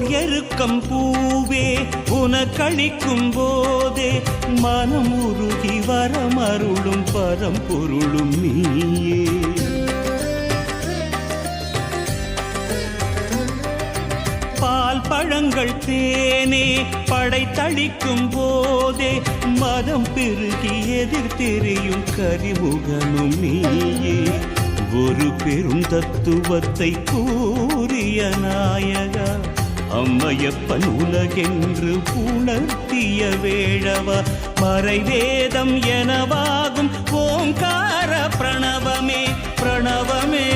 ஓர் எருக்கம் பூவே உனக்களிக்கும் போதே மனம் உருகி வரமருளும் பரம்பொருளும் நீயே. பால் பழங்கள் தேனே படைத்தளிக்கும் போதே மதம் பெருகி எதிர்த்தெறியும் கரிமுகனும் நீயே. ஒரு பெரும் தத்துவத்தை கூறிய நாயகா அம்மையப்பன் உலகென்று உணர்த்திய வேழவா மறைவேதம் எனவாகும் ஓங்கார பிரணவமே பிரணவமே.